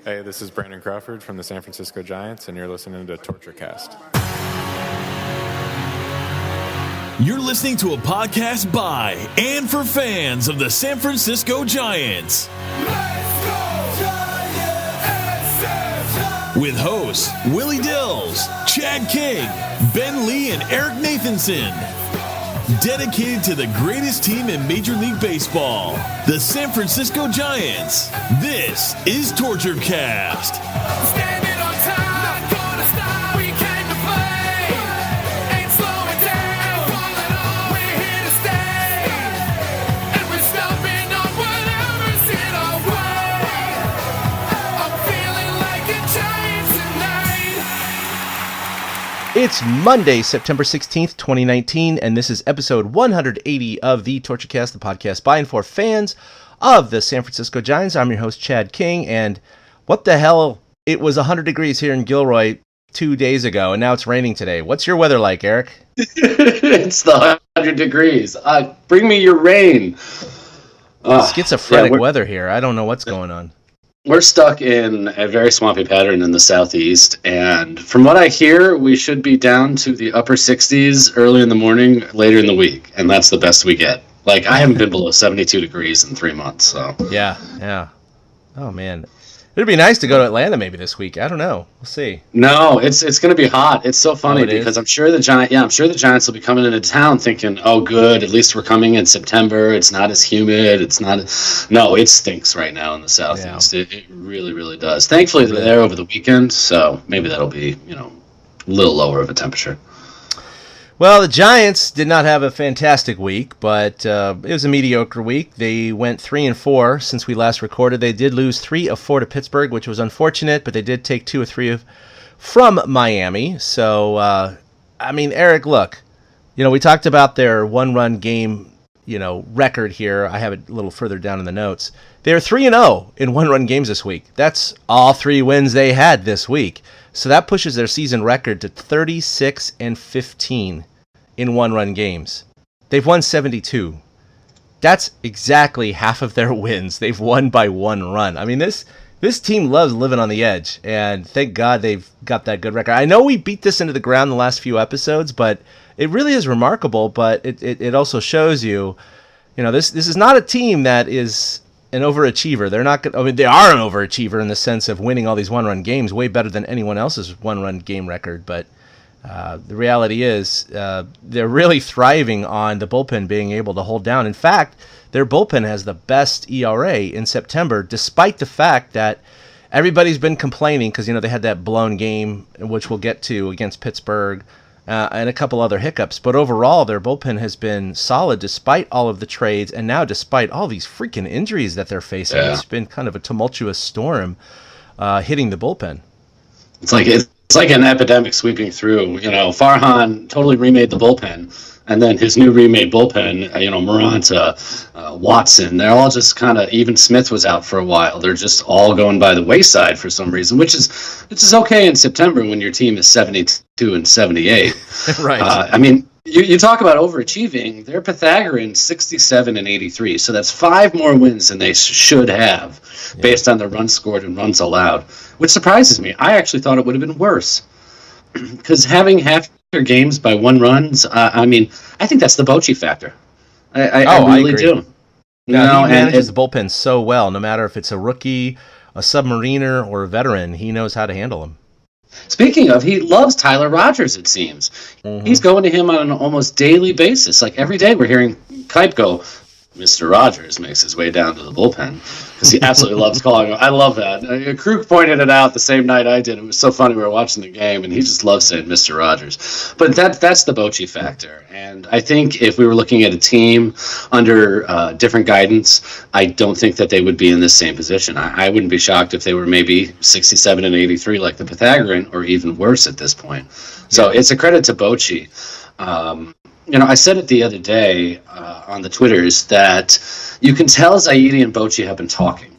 Hey, this is Brandon Crawford from the San Francisco Giants, and you're listening to TortureCast. You're listening to a podcast by and for fans of the San Francisco Giants. Let's go, Giants! With hosts Willie Dills, Chad King, Ben Lee, and Eric Nathanson. Dedicated to the greatest team in Major League Baseball, the San Francisco Giants. This is TortureCast. Standing on time, not gonna stop. We came to play, ain't slowing down. Falling on, we're here to stay, and we're stomping on whatever's in our way. I'm feeling like a Giant tonight. It's Monday, September 16th, 2019, and this is episode 180 of the TortureCast, the podcast by and for fans of the San Francisco Giants. I'm your host, Chad King, and what the hell? It was 100 degrees here in Gilroy 2 days ago, and now it's raining today. What's your weather like, Eric? It's the 100 degrees. Bring me your rain. Schizophrenic weather here. I don't know what's going on. We're stuck in a very swampy pattern in the southeast, and from what I hear, we should be down to the upper 60s early in the morning, later in the week, and that's the best we get. Like, I haven't been below 72 degrees in 3 months, so. Yeah. Oh, man. It'd be nice to go to Atlanta maybe this week. I don't know. We'll see. No, it's going to be hot. It's so funny because I'm sure the Giants will be coming into town thinking, "Oh, good, at least we're coming in September. It's not as humid. No, it stinks right now in the southeast. Yeah. It really, really does. Thankfully, they're there over the weekend, so maybe that'll be a little lower of a temperature." Well, the Giants did not have a fantastic week, but it was a mediocre week. They went 3-4 since we last recorded. They did lose 3 of 4 to Pittsburgh, which was unfortunate, but they did take 2 of 3 from Miami. So, Eric, look, we talked about their one-run game, record here. I have it a little further down in the notes. They're 3-0 in one-run games this week. That's all 3 wins they had this week. So that pushes their season record to 36-15 in one-run games. They've won 72. That's exactly half of their wins. They've won by 1 run. I mean, this team loves living on the edge, and thank God they've got that good record. I know we beat this into the ground the last few episodes, but it really is remarkable. But it also shows you, this is not a team that is an overachiever. They're not. They are an overachiever in the sense of winning all these one-run games, way better than anyone else's one-run game record. But the reality is, they're really thriving on the bullpen being able to hold down. In fact, their bullpen has the best ERA in September, despite the fact that everybody's been complaining because they had that blown game, which we'll get to, against Pittsburgh. And a couple other hiccups. But overall, their bullpen has been solid despite all of the trades and now despite all these freaking injuries that they're facing. Yeah. It's been kind of a tumultuous storm hitting the bullpen. It's like an epidemic sweeping through. Farhan totally remade the bullpen. And then his new remade bullpen, Maranta, Watson, they're all just kind of, even Smith was out for a while. They're just all going by the wayside for some reason, which is okay in September when your team is 72 and 78. Right. You talk about overachieving. They're Pythagorean 67 and 83. So that's 5 more wins than they should have based on the runs scored and runs allowed, which surprises me. I actually thought it would have been worse because having half their games by 1 runs, I think that's the Bochy factor. I really do. He manages the bullpen so well. No matter if it's a rookie, a submariner, or a veteran, he knows how to handle them. Speaking of, he loves Tyler Rogers, it seems. Mm-hmm. He's going to him on an almost daily basis. Like every day we're hearing Kipe go, Mr. Rogers makes his way down to the bullpen because he absolutely loves calling him. I love that. Krug pointed it out the same night I did. It was so funny. We were watching the game, and he just loves saying Mr. Rogers. But that's the Bochy factor. And I think if we were looking at a team under different guidance, I don't think that they would be in this same position. I wouldn't be shocked if they were maybe 67 and 83 like the Pythagorean, or even worse at this point. So it's a credit to Bochy. I said it the other day on the Twitters that you can tell Zaidi and Bochy have been talking.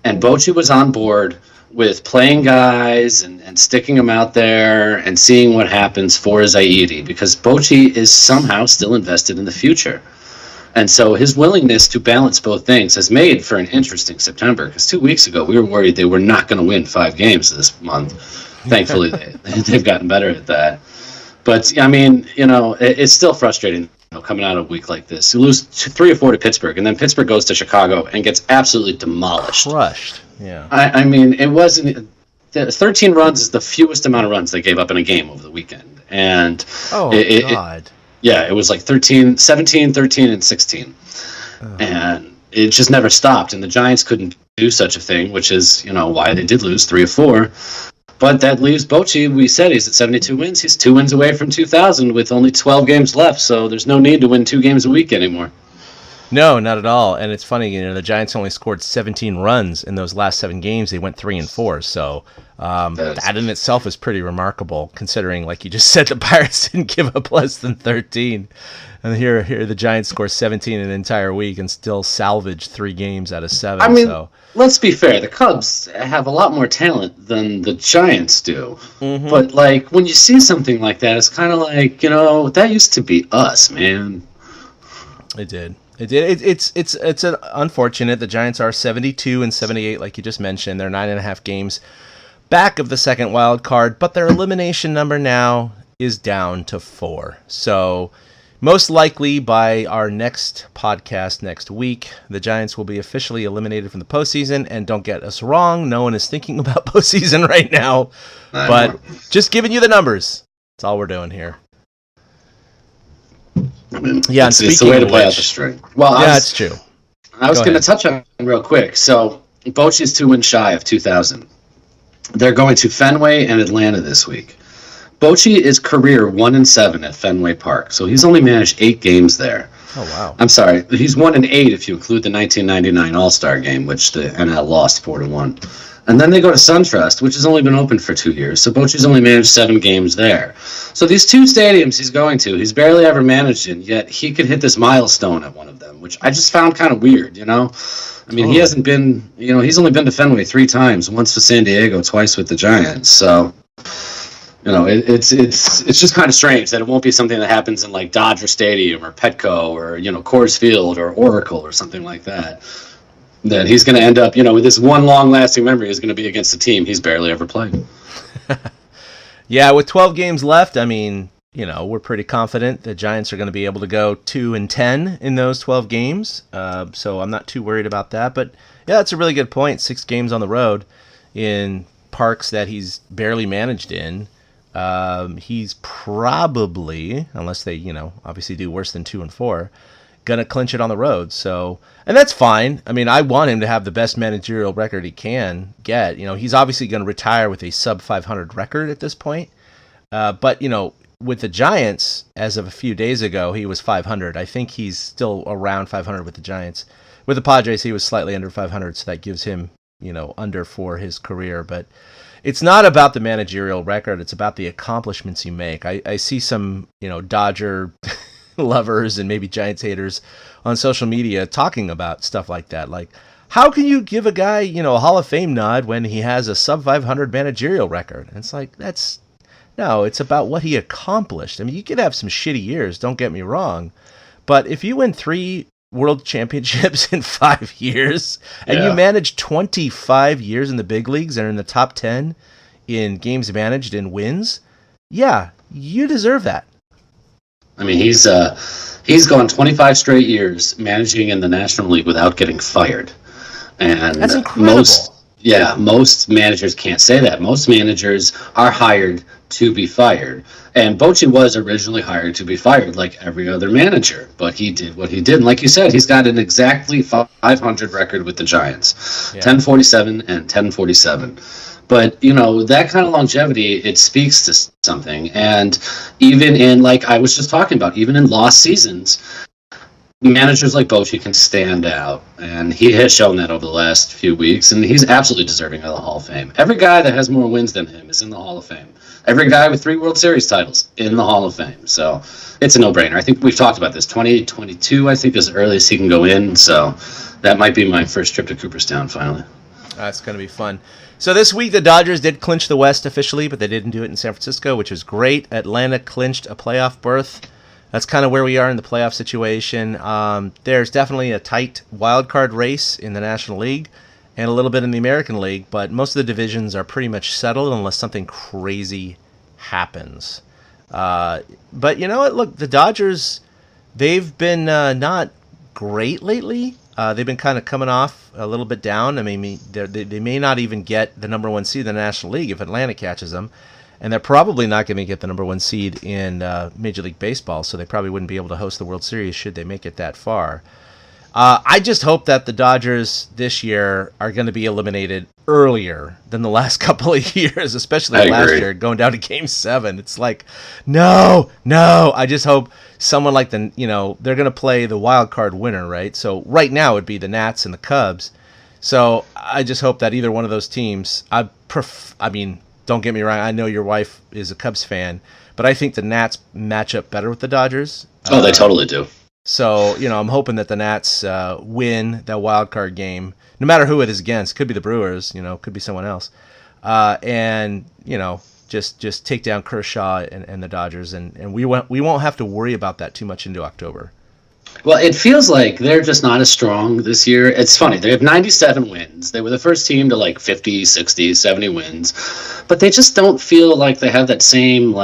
And Bochy was on board with playing guys and sticking them out there and seeing what happens for Zaidi because Bochy is somehow still invested in the future. And so his willingness to balance both things has made for an interesting September, because 2 weeks ago we were worried they were not going to win 5 games this month. Thankfully, they've gotten better at that. But, I mean, it's still frustrating coming out of a week like this. You lose 3 or 4 to Pittsburgh, and then Pittsburgh goes to Chicago and gets absolutely demolished. Crushed, yeah. I mean, it wasn't... 13 runs is the fewest amount of runs they gave up in a game over the weekend. And God. It was like 13, 17, 13, and 16. And it just never stopped. And the Giants couldn't do such a thing, which is, why they did lose 3 or 4. But that leaves Bochy. We said he's at 72 wins. He's 2 wins away from 2,000 with only 12 games left. So there's no need to win 2 games a week anymore. No, not at all. And it's funny, the Giants only scored 17 runs in those last 7 games. They went 3-4. So that in itself is pretty remarkable, considering, like you just said, the Pirates didn't give up less than 13. And here the Giants score 17 in an entire week and still salvage 3 games out of 7. I mean, let's be fair. The Cubs have a lot more talent than the Giants do. Mm-hmm. But, like, when you see something like that, it's kind of like, that used to be us, man. It did. It's unfortunate. The Giants are 72 and 78, like you just mentioned. They're 9.5 games back of the second wild card, but their elimination number now is down to 4. So most likely by our next podcast next week, the Giants will be officially eliminated from the postseason. And don't get us wrong, no one is thinking about postseason right now, but just giving you the numbers. That's all we're doing here. Yeah, it's the way to play out the string. Well, that's true. I was going to touch on it real quick. So, Bochy's 2 wins shy of 2,000. They're going to Fenway and Atlanta this week. Bochy is career 1-7 at Fenway Park, so he's only managed 8 games there. Oh wow! I'm sorry, he's 1-8 if you include the 1999 All-Star game, which the NL lost 4-1. And then they go to SunTrust, which has only been open for 2 years. So Bochy's only managed 7 games there. So these 2 stadiums he's going to, he's barely ever managed in, yet he could hit this milestone at one of them, which I just found kind of weird, I mean, he hasn't been, he's only been to Fenway 3 times, once with San Diego, twice with the Giants. So, it's just kind of strange that it won't be something that happens in like Dodger Stadium or Petco or, Coors Field or Oracle or something like that. That he's going to end up, with this one long-lasting memory is going to be against a team he's barely ever played. Yeah, with 12 games left, I mean, we're pretty confident the Giants are going to be able to go 2-10 in those 12 games. So I'm not too worried about that. But yeah, that's a really good point. 6 games on the road in parks that he's barely managed in. He's probably, unless they, obviously do worse than 2-4, gonna clinch it on the road. So, and that's fine. I mean, I want him to have the best managerial record he can get. He's obviously going to retire with a sub 500 record at this point. But with the Giants, as of a few days ago, he was 500. I think he's still around 500 with the Giants. With the Padres, he was slightly under 500, so that gives him, under for his career. But it's not about the managerial record. It's about the accomplishments you make. I see some, Dodger lovers and maybe Giants haters on social media talking about stuff like that. Like, how can you give a guy, a Hall of Fame nod when he has a sub 500 managerial record? And it's like, no, it's about what he accomplished. I mean, you could have some shitty years, don't get me wrong. But if you win 3 world championships in 5 years and you manage 25 years in the big leagues and are in the top 10 in games managed and wins, yeah, you deserve that. I mean, he's gone 25 straight years managing in the National League without getting fired. And that's incredible. Most managers can't say that. Most managers are hired to be fired. And Bochy was originally hired to be fired like every other manager, but he did what he did. And like you said, he's got an exactly 500 record with the Giants, 1047 and 1047. But, that kind of longevity, it speaks to something. And even in, like I was just talking about, even in lost seasons, managers like Bochy can stand out. And he has shown that over the last few weeks. And he's absolutely deserving of the Hall of Fame. Every guy that has more wins than him is in the Hall of Fame. Every guy with 3 World Series titles in the Hall of Fame. So it's a no-brainer. I think we've talked about this. 2022, I think, is the earliest he can go in. So that might be my first trip to Cooperstown, finally. That's going to be fun. So this week, the Dodgers did clinch the West officially, but they didn't do it in San Francisco, which is great. Atlanta clinched a playoff berth that's kind of where we are in the playoff situation. There's definitely a tight wild card race in the National League and a little bit in the American League, but most of the divisions are pretty much settled unless something crazy happens. But you know what? Look, the Dodgers, they've been not great lately. They've been kind of coming off a little bit down. I mean, they may not even get the number one seed in the National League if Atlanta catches them. And they're probably not going to get the number one seed in Major League Baseball, so they probably wouldn't be able to host the World Series should they make it that far. I just hope that the Dodgers this year are going to be eliminated earlier than the last couple of years, especially last year, going down to Game 7. It's like, no. I just hope someone like they're going to play the wild card winner, right? So right now it would be the Nats and the Cubs. So I just hope that either one of those teams, don't get me wrong, I know your wife is a Cubs fan, but I think the Nats match up better with the Dodgers. Oh, they totally do. So, I'm hoping that the Nats win that wild card game, no matter who it is against. Could be the Brewers, could be someone else. And, just take down Kershaw and the Dodgers, and we won't have to worry about that too much into October. Well, it feels like they're just not as strong this year. It's funny. They have 97 wins. They were the first team to like 50, 60, 70 wins. But they just don't feel like they have that same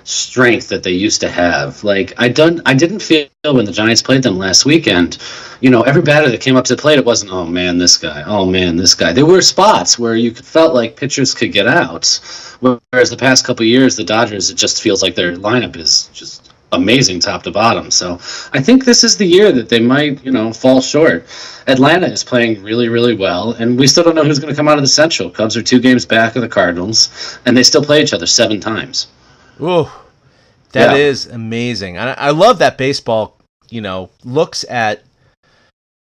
strength that they used to have. I didn't feel when the Giants played them last weekend, every batter that came up to the plate, it wasn't, oh man, this guy, oh man, this guy. There were spots where you felt like pitchers could get out. Whereas the past couple of years, the Dodgers, it just feels like their lineup is just amazing top to bottom. So I think this is the year that they might, fall short. Atlanta is playing really, really well, and we still don't know who's going to come out of the Central. Cubs are 2 games back of the Cardinals, and they still play each other 7 times. Ooh, that is amazing. I love that baseball, looks at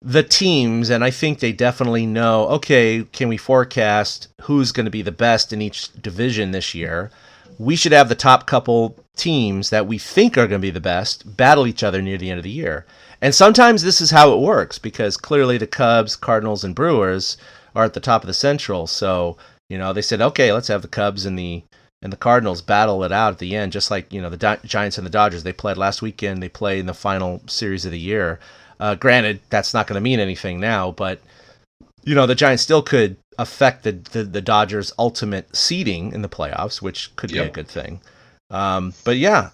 the teams, and I think they definitely know, okay, can we forecast who's going to be the best in each division this year? We should have the top couple teams that we think are going to be the best battle each other near the end of the year. And sometimes this is how it works, because clearly the Cubs, Cardinals, and Brewers are at the top of the Central. So, they said, okay, let's have the Cubs and the Cardinals battle it out at the end, just like, the Giants and the Dodgers. They played last weekend. They play in the final series of the year. Granted, that's not going to mean anything now, but, the Giants still could affect the Dodgers' ultimate seeding in the playoffs, which could be a good thing. But yeah,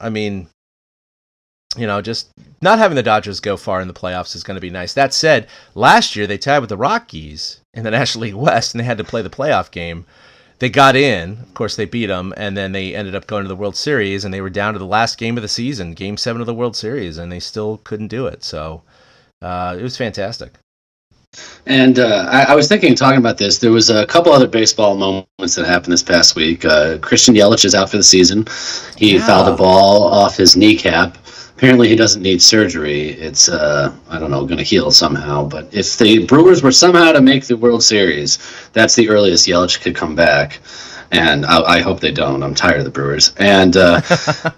just not having the Dodgers go far in the playoffs is going to be nice. That said, last year they tied with the Rockies in the National League West, and they had to play the playoff game. They got in, of course they beat them, and then they ended up going to the World Series, and they were down to the last game of the season, Game 7 of the World Series, and they still couldn't do it. So it was fantastic. And I was talking about this, there was a couple other baseball moments that happened this past week. Christian Yelich is out for the season. He fouled a ball off his kneecap. Apparently he doesn't need surgery. It's, going to heal somehow. But if the Brewers were somehow to make the World Series, that's the earliest Yelich could come back. And I hope they don't. I'm tired of the Brewers. And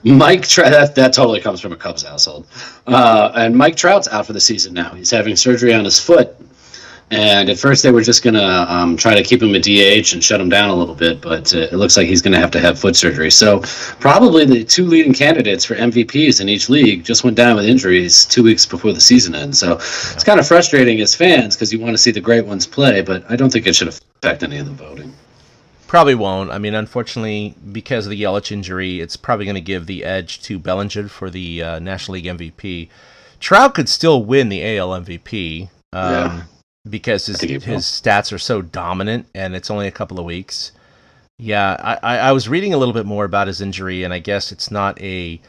Mike Trout, that totally comes from a Cubs household. And Mike Trout's out for the season now. He's having surgery on his foot. And at first they were just going to try to keep him a DH and shut him down a little bit, but it looks like he's going to have foot surgery. So probably the 2 leading candidates for MVPs in each league just went down with injuries 2 weeks before the season ends. So it's kind of frustrating as fans because you want to see the great ones play, but I don't think it should affect any of the voting. Probably won't. Unfortunately, because of the Yelich injury, it's probably going to give the edge to Bellinger for the National League MVP. Trout could still win the AL MVP. Because his stats are so dominant, and it's only a couple of weeks. Yeah, I was reading a little bit more about his injury, and I guess it's not an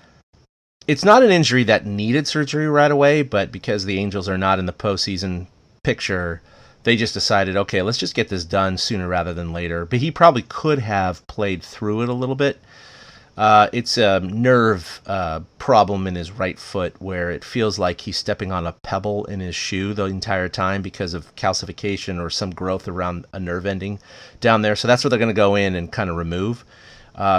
injury that needed surgery right away, but because the Angels are not in the postseason picture, they just decided, okay, let's just get this done sooner rather than later. But he probably could have played through it a little bit. It's a nerve problem in his right foot where it feels like he's stepping on a pebble in his shoe the entire time because of calcification or some growth around a nerve ending down there. So that's what they're going to go in and kind of remove.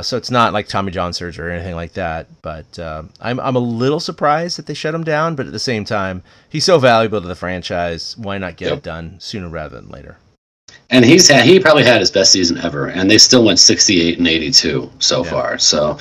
So it's not like Tommy John surgery or anything like that. But I'm a little surprised that they shut him down. But at the same time, he's so valuable to the franchise. Why not get it done sooner rather than later? And he probably had his best season ever, and they still went 68-82 so far. So,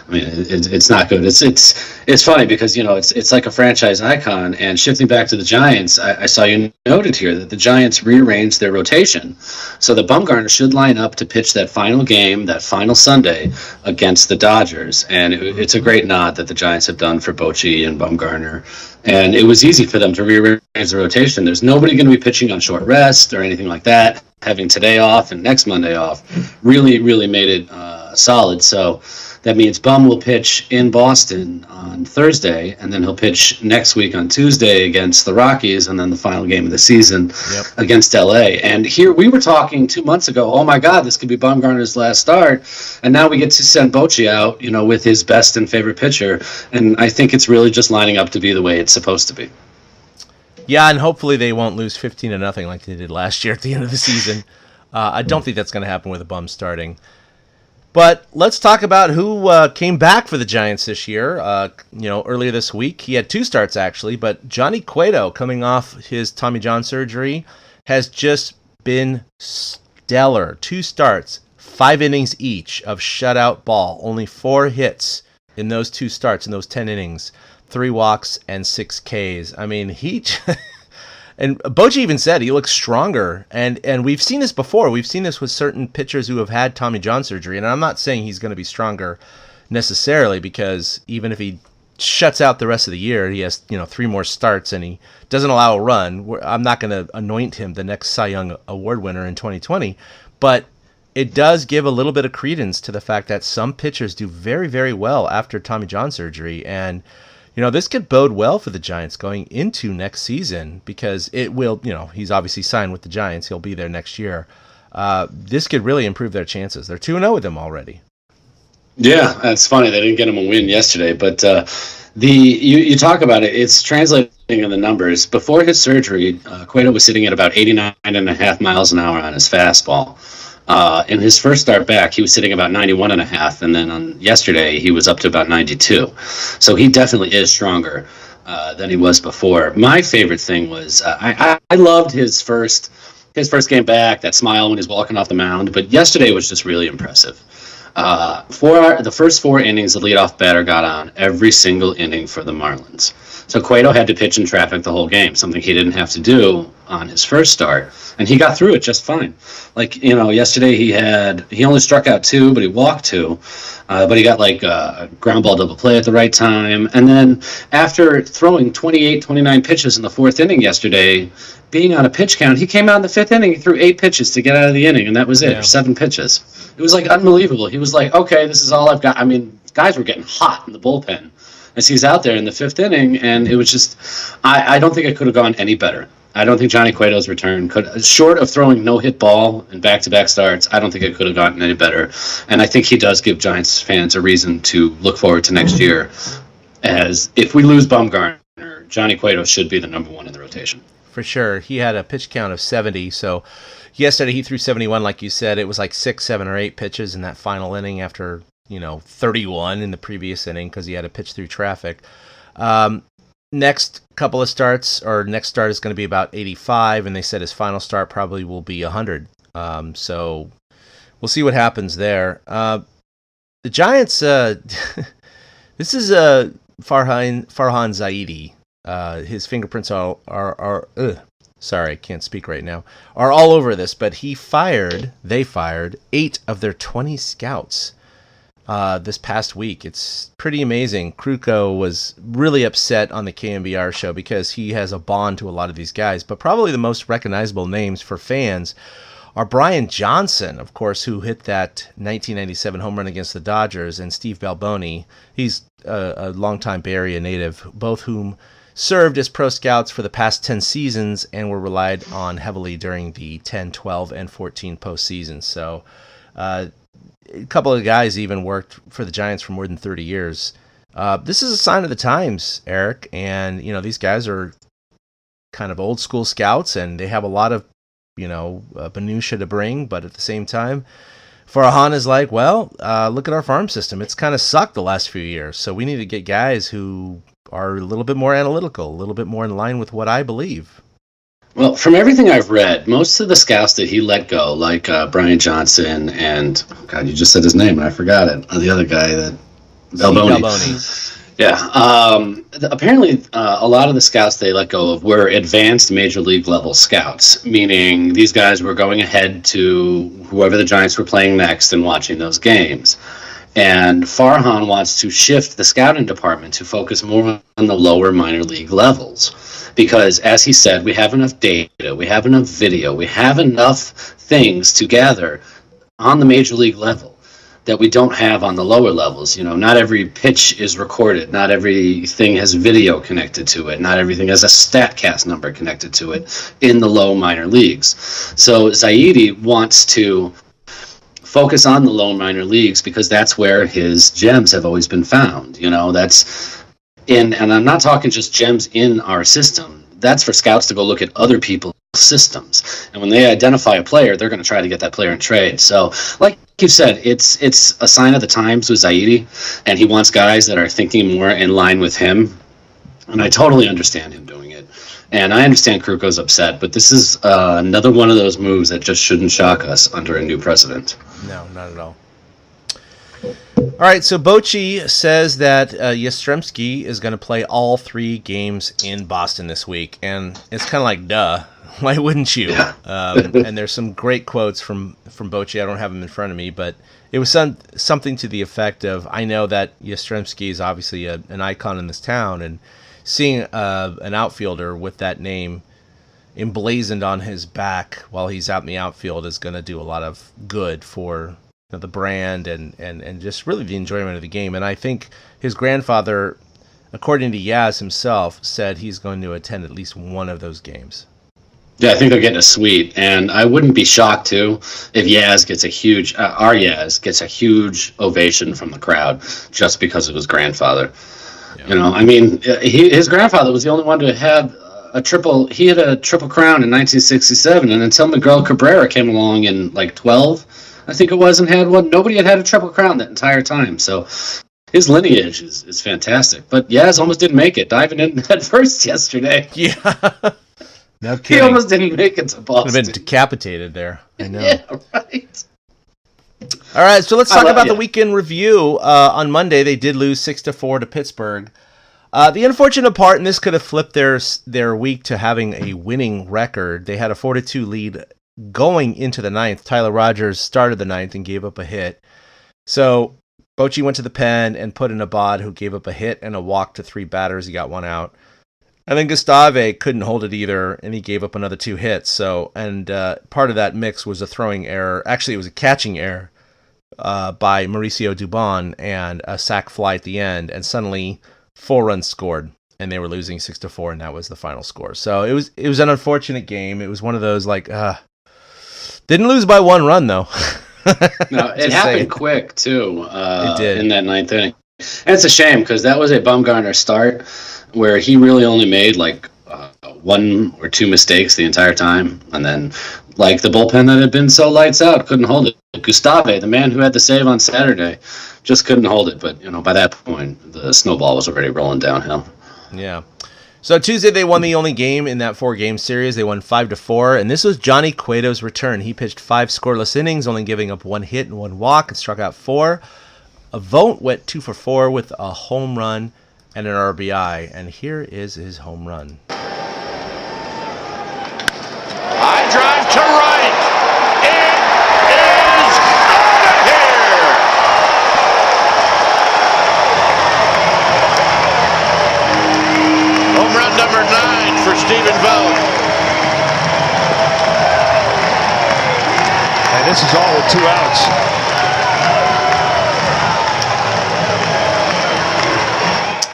I mean, it's not good. It's funny because it's like a franchise icon. And shifting back to the Giants, I saw you noted here that the Giants rearranged their rotation, so that Bumgarner should line up to pitch that final game, that final Sunday against the Dodgers. And it's a great nod that the Giants have done for Bochy and Bumgarner. And it was easy for them to rearrange the rotation. There's nobody going to be pitching on short rest or anything like that. Having today off and next Monday off really, really made it solid. So that means Bum will pitch in Boston on Thursday, and then he'll pitch next week on Tuesday against the Rockies, and then the final game of the season against LA. And here we were talking 2 months ago, oh my God, this could be Bumgarner's last start. And now we get to send Bochy out, with his best and favorite pitcher. And I think it's really just lining up to be the way it's supposed to be. Yeah, and hopefully they won't lose 15-0 like they did last year at the end of the season. I don't think that's going to happen with a Bum starting. But let's talk about who came back for the Giants this year. Earlier this week, he had 2 starts actually, but Johnny Cueto, coming off his Tommy John surgery, has just been stellar. 2 starts, 5 innings each of shutout ball. Only 4 hits in those 2 starts in those 10 innings. 3 walks and 6 Ks. I mean, and Bochy even said he looks stronger. And we've seen this before. We've seen this with certain pitchers who have had Tommy John surgery. And I'm not saying he's going to be stronger necessarily, because even if he shuts out the rest of the year, he has 3 more starts and he doesn't allow a run. I'm not going to anoint him the next Cy Young Award winner in 2020. But it does give a little bit of credence to the fact that some pitchers do very, very well after Tommy John surgery. And this could bode well for the Giants going into next season, because it will, he's obviously signed with the Giants. He'll be there next year. This could really improve their chances. They're 2-0 with him already. Yeah, it's funny. They didn't get him a win yesterday, but you talk about it. It's translating in the numbers. Before his surgery, Cueto was sitting at about 89.5 miles an hour on his fastball. In his first start back, he was sitting about 91.5, and then on yesterday he was up to about 92. So he definitely is stronger than he was before. My favorite thing was I loved his first game back, that smile when he's walking off the mound. But yesterday was just really impressive. For the first 4 innings, the leadoff batter got on every single inning for the Marlins. So Cueto had to pitch in traffic the whole game, something he didn't have to do on his first start, and he got through it just fine. Yesterday he only struck out 2, but he walked 2, but he got a ground ball double play at the right time. And then after throwing 29 pitches in the 4th inning yesterday, being on a pitch count, he came out in the 5th inning, he threw 8 pitches to get out of the inning, and that was it, or 7 pitches. It was unbelievable. He was okay, this is all I've got. I mean, guys were getting hot in the bullpen as he's out there in the 5th inning, and it was just, I don't think it could have gone any better. I don't think Johnny Cueto's return short of throwing no-hit ball in back-to-back starts, I don't think it could have gotten any better. And I think he does give Giants fans a reason to look forward to next year, as if we lose Bumgarner, Johnny Cueto should be the number 1 in the rotation. For sure. He had a pitch count of 70, so yesterday he threw 71, like you said. It was 6, 7, or 8 pitches in that final inning after 31 in the previous inning, because he had to pitch through traffic. Next couple of starts, or next start is going to be about 85, and they said his final start probably will be 100. So we'll see what happens there. The Giants, this is Farhan Zaidi. His fingerprints are sorry, I can't speak right now, are all over this, but they fired 8 of their 20 scouts this past week. It's pretty amazing. Cueto was really upset on the KMBR show because he has a bond to a lot of these guys, but probably the most recognizable names for fans are Brian Johnson, of course, who hit that 1997 home run against the Dodgers, and Steve Balboni. He's a longtime Bay Area native, both whom served as pro scouts for the past 10 seasons and were relied on heavily during the 10, 12, and 14 postseasons. So a couple of guys even worked for the Giants for more than 30 years. This is a sign of the times, Eric, and these guys are kind of old school scouts, and they have a lot of minutia to bring, but at the same time, Farhan is look at our farm system. It's kind of sucked the last few years, so we need to get guys who are a little bit more analytical, a little bit more in line with what I believe. Well, from everything I've read, most of the scouts that he let go, like Brian Johnson and, oh God, you just said his name and I forgot it. The other guy, that Balboni. Yeah. Apparently, a lot of the scouts they let go of were advanced major league level scouts, meaning these guys were going ahead to whoever the Giants were playing next and watching those games. And Farhan wants to shift the scouting department to focus more on the lower minor league levels. Because, as he said, we have enough data, we have enough video, we have enough things to gather on the major league level that we don't have on the lower levels. You know, not every pitch is recorded, not everything has video connected to it, not everything has a StatCast number connected to it in the low minor leagues. So Zaidi wants to focus on the low minor leagues because that's where his gems have always been found. You know, that's in, and I'm not talking just gems in our system. That's for scouts to go look at other people's systems. And when they identify a player, they're going to try to get that player in trade. So, like you said, it's a sign of the times with Zaidi, and he wants guys that are thinking more in line with him. And I totally understand him doing it. And I understand Kruko's upset, but this is another one of those moves that just shouldn't shock us under a new president. No, not at all. All right, so Bochy says that Yastrzemski is going to play all 3 games in Boston this week, and it's kind of like, duh, why wouldn't you? Yeah. And there's some great quotes from Bochy. I don't have them in front of me, but it was something to the effect of, I know that Yastrzemski is obviously an icon in this town, and seeing an outfielder with that name emblazoned on his back while he's out in the outfield is going to do a lot of good for the brand and just really the enjoyment of the game. And I think his grandfather, according to Yaz himself, said he's going to attend at least one of those games. Yeah, I think they're getting a suite, and I wouldn't be shocked too if Yaz gets our Yaz gets a huge ovation from the crowd just because of his grandfather. Yeah. You know, I mean, his grandfather was the only one to have a triple. He had a triple crown in 1967, and until Miguel Cabrera came along in like 12, I think it was, and had one, nobody had a triple crown that entire time. So his lineage is fantastic. But Yaz almost didn't make it, diving in head first yesterday. Yeah. No kidding. He almost didn't make it to Boston. Would have been decapitated there. I know. Yeah, right. All right, so let's talk about the weekend review. On Monday, they did lose 6-4 to Pittsburgh. The unfortunate part, and this could have flipped their week to having a winning record, they had a 4-2 lead going into the ninth. Tyler Rogers started the ninth and gave up a hit. So Bochy went to the pen and put in Abad, who gave up a hit and a walk to 3 batters. He got 1 out. And then Gustave couldn't hold it either, and he gave up another 2 hits. So, and part of that mix was a throwing error. Actually, it was a catching error by Mauricio Dubon and a sac fly at the end. And suddenly, 4 runs scored, and they were losing 6-4, and that was the final score. So it was an unfortunate game. It was one of those like, didn't lose by 1 run though. No, it happened quick too. It did in that 9th inning, and it's a shame because that was a Bumgarner start where he really only made like 1 or 2 mistakes the entire time, and then like the bullpen that had been so lights out couldn't hold it. Gustave, the man who had the save on Saturday, just couldn't hold it. But by that point, the snowball was already rolling downhill. Yeah. So Tuesday they won the only game in that 4-game series. They won 5-4, and this was Johnny Cueto's return. He pitched 5 scoreless innings, only giving up 1 hit and 1 walk, and struck out 4. Vogt went 2 for 4 with a home run and an RBI, and here is his home run. I drive to right. It is out of here. Home run number 9 for Stephen Vogt. And this is all with 2 outs.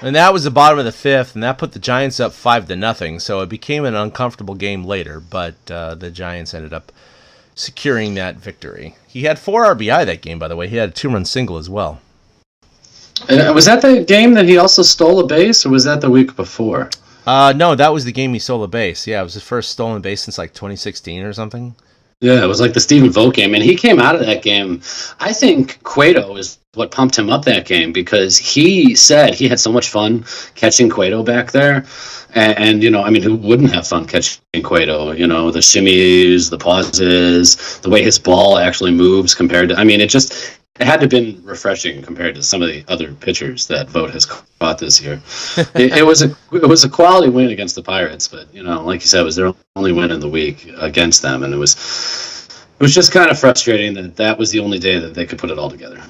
And that was the bottom of the 5th, and that put the Giants up 5-0. So it became an uncomfortable game later, but the Giants ended up securing that victory. He had 4 RBI that game, by the way. He had a 2-run single as well. Was that the game that he also stole a base, or was that the week before? No, that was the game he stole a base. Yeah, it was his first stolen base since like 2016 or something. Yeah, it was like the Stephen Vogt game, and he came out of that game. I think Cueto is what pumped him up that game because he said he had so much fun catching Cueto back there. And I mean, who wouldn't have fun catching Cueto? The shimmies, the pauses, the way his ball actually moves compared to, I mean, it had to have been refreshing compared to some of the other pitchers that Vogt has caught this year. it was a quality win against the Pirates, but like you said, it was their only win in the week against them, and it was just kind of frustrating that was the only day that they could put it all together.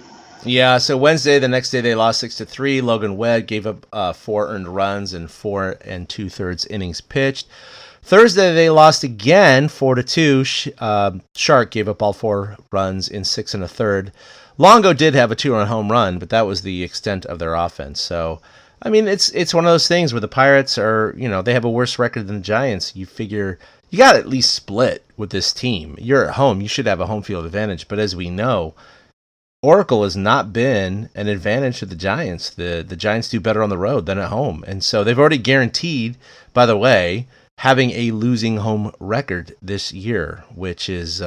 Yeah, so Wednesday, the next day, they lost 6-3. Logan Webb gave up 4 earned runs and 4 2/3 innings pitched. Thursday, they lost again, 4-2. Shark gave up all 4 runs in 6 1/3. Longo did have a 2-run home run, but that was the extent of their offense. So, I mean, it's one of those things where the Pirates are, they have a worse record than the Giants. You figure you got to at least split with this team. You're at home. You should have a home field advantage. But as we know, Oracle has not been an advantage to the Giants. The Giants do better on the road than at home. And so they've already guaranteed, by the way, having a losing home record this year, which is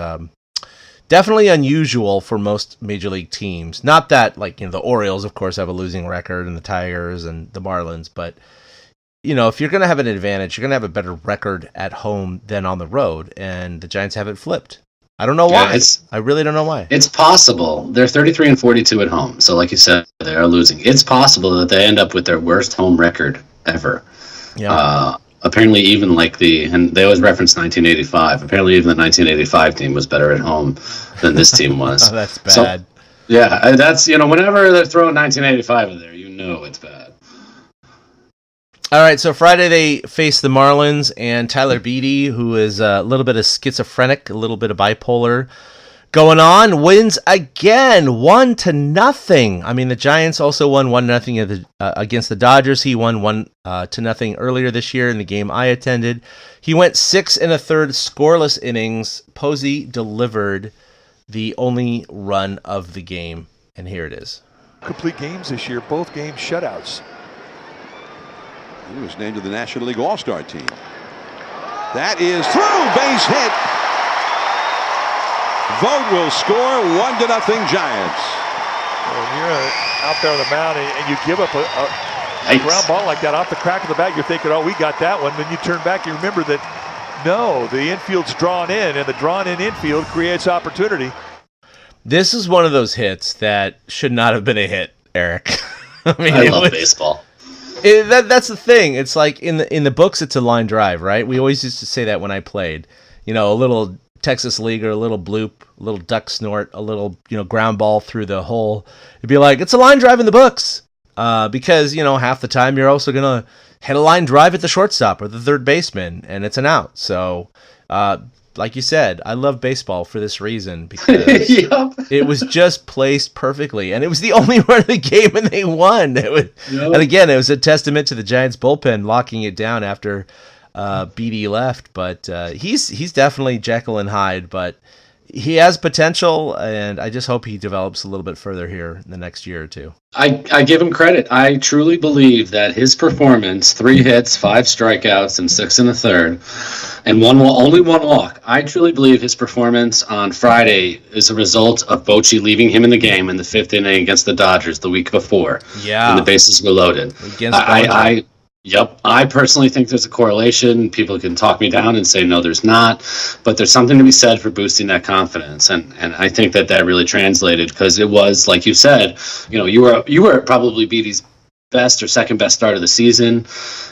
definitely unusual for most major league teams. Not that, the Orioles, of course, have a losing record, and the Tigers and the Marlins, but if you're going to have an advantage, you're going to have a better record at home than on the road, and the Giants have it flipped. I don't know why. I really don't know why. It's possible. They're 33-42 at home. So like you said, they are losing. It's possible that they end up with their worst home record ever. Yeah. Apparently even and they always reference 1985. Apparently even the 1985 team was better at home than this team was. Oh, that's bad. So, yeah, that's, whenever they're throwing 1985 in there, it's bad. All right, so Friday they faced the Marlins, and Tyler Beede, who is a little bit of schizophrenic, a little bit of bipolar going on, wins again, 1-0. I mean, the Giants also won 1-0 against the Dodgers. He won 1-0 earlier this year in the game I attended. He went 6 1/3 scoreless innings. Posey delivered the only run of the game, and here it is. Complete games this year, both games shutouts. He was named to the National League All-Star team. That is through, base hit. Vogt will score 1-0 Giants. When you're out there on the mound and you give up a ground ball like that off the crack of the bat, you're thinking, oh, we got that one. Then you turn back, you remember that, no, the infield's drawn in, and the drawn-in infield creates opportunity. This is one of those hits that should not have been a hit, Eric. I love baseball. That's the thing. It's like in the books, it's a line drive, right? We always used to say that when I played. A little Texas leaguer, a little bloop, a little duck snort, a little ground ball through the hole. It'd be like, it's a line drive in the books, because half the time you're also gonna hit a line drive at the shortstop or the third baseman, and it's an out. So, like you said, I love baseball for this reason, because it was just placed perfectly, and it was the only run of the game, and they won. And again, it was a testament to the Giants bullpen locking it down after Beede left. But he's definitely Jekyll and Hyde, but he has potential, and I just hope he develops a little bit further here in the next year or two. I give him credit. I truly believe that his performance, 3 hits, 5 strikeouts, and 6 1/3, and only one walk. I truly believe his performance on Friday is a result of Bochy leaving him in the game in the 5th inning against the Dodgers the week before. Yeah. And the bases were loaded. I personally think there's a correlation. People can talk me down and say, no, there's not. But there's something to be said for boosting that confidence. And I think that really translated, because it was, like you said, you were probably Beede's best or second best start of the season.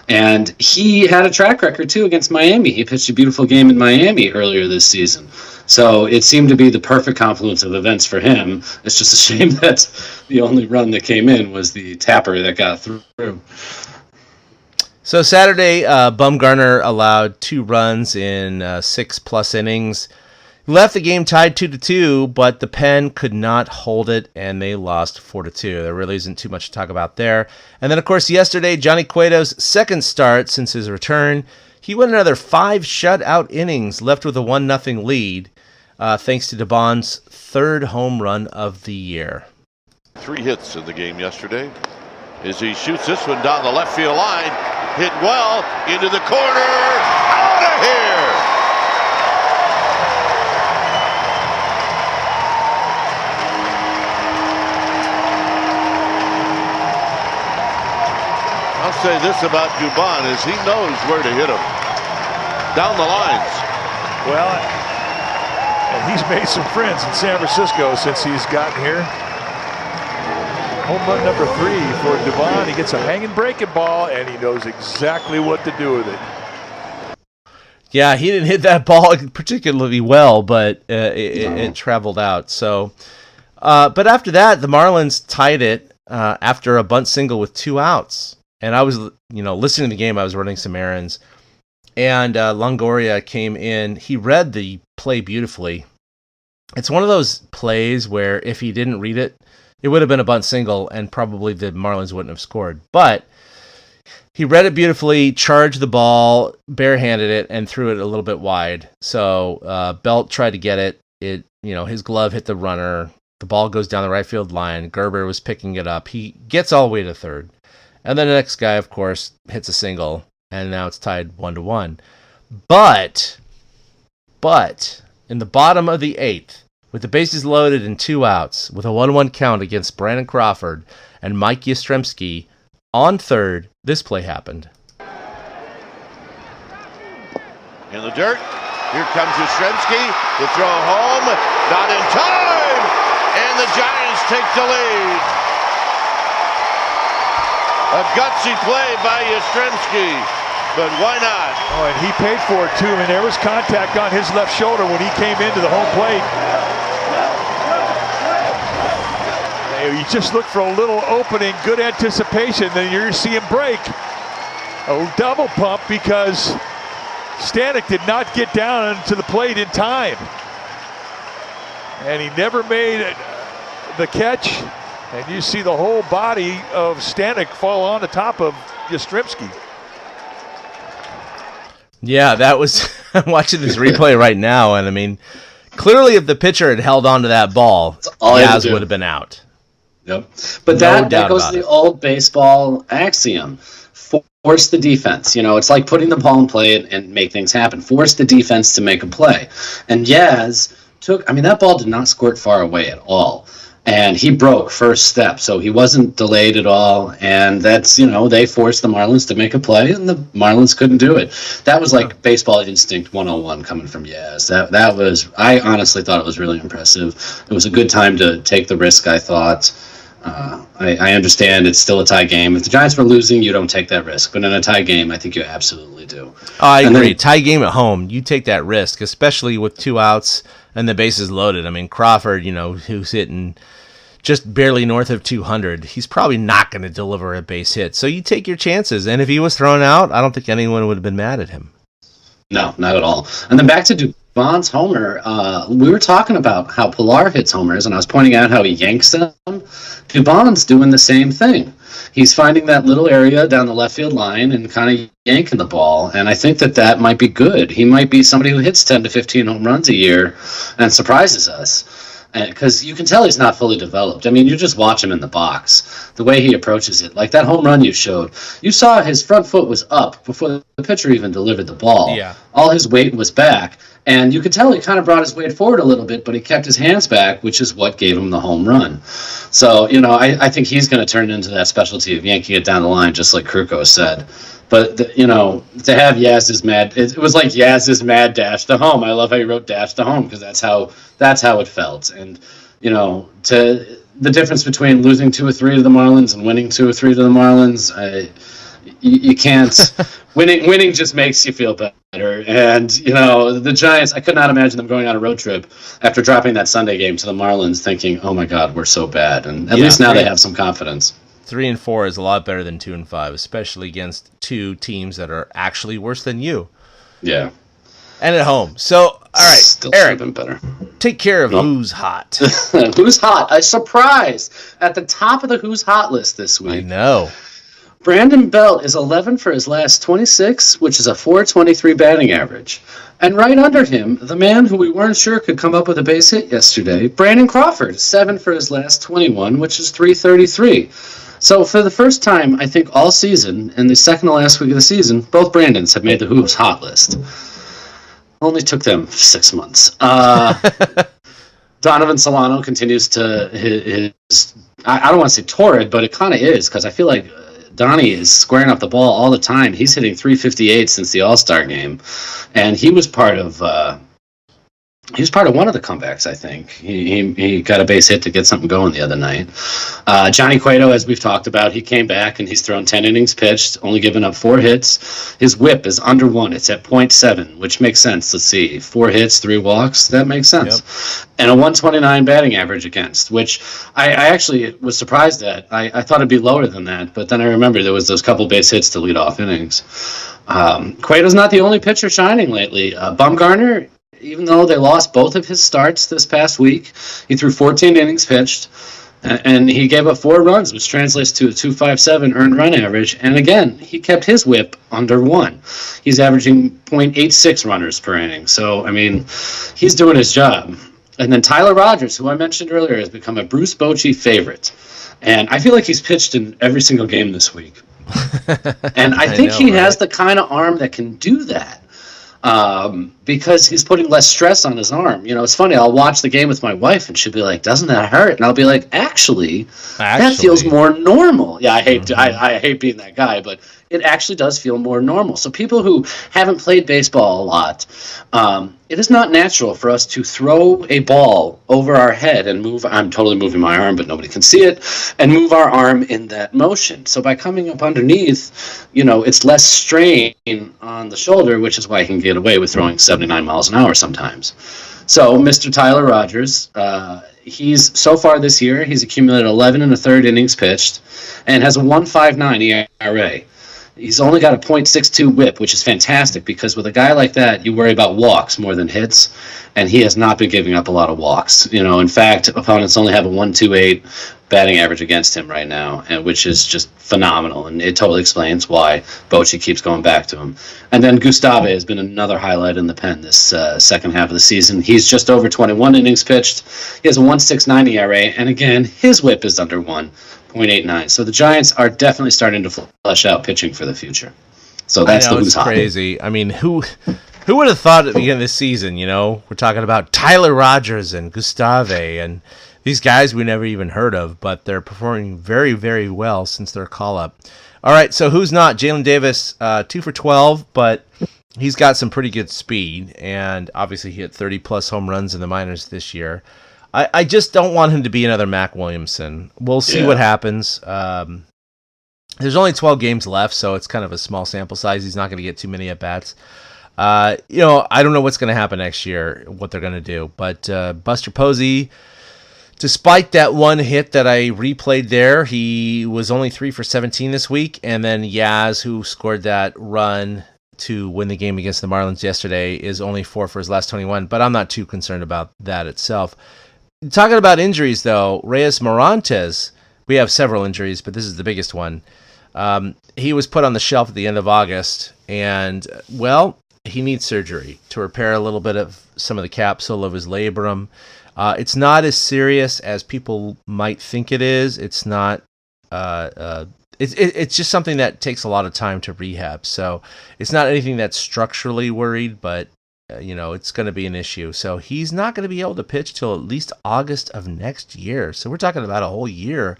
And he had a track record, too, against Miami. He pitched a beautiful game in Miami earlier this season. So it seemed to be the perfect confluence of events for him. It's just a shame that the only run that came in was the tapper that got through. So Saturday, Bumgarner allowed 2 runs in 6+ innings. Left the game tied 2-2, but the Pen could not hold it, and they lost 4-2. There really isn't too much to talk about there. And then, of course, yesterday, Johnny Cueto's second start since his return. He went another 5 shutout innings, left with a 1-0 lead, thanks to DeBond's 3rd home run of the year. 3 hits in the game yesterday as he shoots this one down the left field line. Hit well into the corner. Out of here. say this about Dubon is he knows where to hit him. Down the lines. Well, and he's made some friends in San Francisco since he's gotten here. Home run number 3 for Dubon. He gets a hanging breaking ball, and he knows exactly what to do with it. Yeah, he didn't hit that ball particularly well, but it traveled out. So, but after that, the Marlins tied it after a bunt single with 2 outs. And I was, listening to the game. I was running some errands, and Longoria came in. He read the play beautifully. It's one of those plays where if he didn't read it, it would have been a bunt single, and probably the Marlins wouldn't have scored. But he read it beautifully, charged the ball, barehanded it, and threw it a little bit wide. So Belt tried to get it. His glove hit the runner. The ball goes down the right field line. Gerber was picking it up. He gets all the way to third. And then the next guy, of course, hits a single, and now it's tied 1-1. But in the bottom of the 8th, with the bases loaded and 2 outs, with a 1-1 count against Brandon Crawford and Mike Yastrzemski on third, this play happened. In the dirt, here comes Yastrzemski, the throw home, not in time, and the Giants take the lead. A gutsy play by Yastrzemski, but why not? Oh, and he paid for it too. I mean, there was contact on his left shoulder when he came into the home plate. You just look for a little opening, good anticipation, then you're seeing break. A double pump because Stanek did not get down to the plate in time. And he never made the catch. And you see the whole body of Stanek fall on the top of Yastrzemski. Yeah, that was... I'm watching this replay right now, and I mean, clearly if the pitcher had held on to that ball, Yaz would have been out. Yep. But that goes to the old baseball axiom. Force the defense. It's like putting the ball in play and make things happen. Force the defense to make a play. And Yaz that ball did not squirt far away at all. And he broke first step, so he wasn't delayed at all. And that's, they forced the Marlins to make a play, and the Marlins couldn't do it. That was like baseball instinct 101 coming from Yaz. That was, I honestly thought it was really impressive. It was a good time to take the risk, I thought. I understand it's still a tie game. If the Giants were losing, you don't take that risk. But in a tie game, I think you absolutely do. I agree. Tie game at home, you take that risk, especially with 2 outs and the bases loaded. I mean, Crawford, who's hitting just barely north of 200, he's probably not going to deliver a base hit. So you take your chances. And if he was thrown out, I don't think anyone would have been mad at him. No, not at all. And then back to Dubon's homer. We were talking about how Pilar hits homers, and I was pointing out how he yanks them. Dubon's doing the same thing. He's finding that little area down the left field line and kind of yanking the ball, and I think that might be good. He might be somebody who hits 10 to 15 home runs a year and surprises us. Because you can tell he's not fully developed. I mean, you just watch him in the box, the way he approaches it. Like that home run you showed, you saw his front foot was up before the pitcher even delivered the ball. Yeah. All his weight was back, and you could tell he kind of brought his weight forward a little bit, but he kept his hands back, which is what gave him the home run. So, I think he's going to turn into that specialty of yanking it down the line, just like Kruko said. But, to have Yaz's mad, it was like Yaz's mad dash to home. I love how you wrote dash to home because that's how it felt. And, to the difference between losing 2 or 3 to the Marlins and winning 2 or 3 to the Marlins, you can't. Winning just makes you feel better. And, the Giants, I could not imagine them going on a road trip after dropping that Sunday game to the Marlins thinking, oh, my God, we're so bad. And at least now they have some confidence. 3-4 is a lot better than 2-5, especially against 2 teams that are actually worse than you. Yeah. And at home. So, all right, still Eric, been better. Take care of Who's Hot. Who's Hot? A surprise at the top of the Who's Hot list this week. I know. Brandon Belt is 11 for his last 26, which is a .423 batting average. And right under him, the man who we weren't sure could come up with a base hit yesterday, Brandon Crawford, 7 for his last 21, which is .333. So for the first time, I think all season, and the second to last week of the season, both Brandons have made the Who's Hot list. Only took them 6 months. Donovan Solano continues to his I don't want to say torrid, but it kind of is, because I feel like Donnie is squaring up the ball all the time. He's hitting 358 since the All-Star game, and he was part of one of the comebacks, I think. He got a base hit to get something going the other night. Johnny Cueto, as we've talked about, he came back and he's thrown 10 innings pitched, only given up 4 hits. His whip is under 1. It's at .7, which makes sense. Let's see, 4 hits, 3 walks. That makes sense. Yep. And a 129 batting average against, which I actually was surprised at. I thought it'd be lower than that, but then I remember there was those couple base hits to lead off innings. Cueto's not the only pitcher shining lately. Bumgarner, even though they lost both of his starts this past week, he threw 14 innings pitched, and he gave up 4 runs, which translates to a 2.57 earned run average. And again, he kept his whip under 1. He's averaging .86 runners per inning. So, I mean, he's doing his job. And then Tyler Rogers, who I mentioned earlier, has become a Bruce Bochy favorite. And I feel like he's pitched in every single game this week. And I think he has the kind of arm that can do that. Because he's putting less stress on his arm. You know, it's funny, I'll watch the game with my wife and she'll be like, doesn't that hurt? And I'll be like, actually that feels more normal. Yeah, I hate being that guy, but it actually does feel more normal. So people who haven't played baseball a lot, it is not natural for us to throw a ball over our head and move. I'm totally moving my arm, but nobody can see it, and move our arm in that motion. So by coming up underneath, you know, it's less strain on the shoulder, which is why he can get away with throwing 79 miles an hour sometimes. So Mr. Tyler Rogers, he's so far this year, he's accumulated 11 1/3 innings pitched and has a 1.59 ERA. He's only got a .62 whip, which is fantastic because with a guy like that, you worry about walks more than hits, and he has not been giving up a lot of walks. You know, in fact, opponents only have a 1.28 batting average against him right now, and which is just phenomenal, and it totally explains why Bochy keeps going back to him. And then Gustave has been another highlight in the pen this second half of the season. He's just over 21 innings pitched. He has a 1.69 ERA, and again, his whip is under 1. .89. So the Giants are definitely starting to flesh out pitching for the future. So that's the who's hot. Crazy. I mean, who would have thought at the beginning of the season, you know, we're talking about Tyler Rogers and Gustave and these guys we never even heard of, but they're performing very, very well since their call-up. All right, so who's not? Jalen Davis, 2 for 12, but he's got some pretty good speed, and obviously he hit 30-plus home runs in the minors this year. I just don't want him to be another Mac Williamson. We'll see what happens. There's only 12 games left, so it's kind of a small sample size. He's not going to get too many at-bats. You know, I don't know what's going to happen next year, what they're going to do. But Buster Posey, despite that one hit that I replayed there, he was only 3 for 17 this week. And then Yaz, who scored that run to win the game against the Marlins yesterday, is only 4 for his last 21. But I'm not too concerned about that itself. Talking about injuries, though, Reyes Morantes, we have several injuries, but this is the biggest one. He was put on the shelf at the end of August, and, well, he needs surgery to repair a little bit of some of the capsule of his labrum. It's not as serious as people might think it is. It's not. It's just something that takes a lot of time to rehab. So it's not anything that's structurally worried, but you know, it's going to be an issue. So he's not going to be able to pitch till at least August of next year. So we're talking about a whole year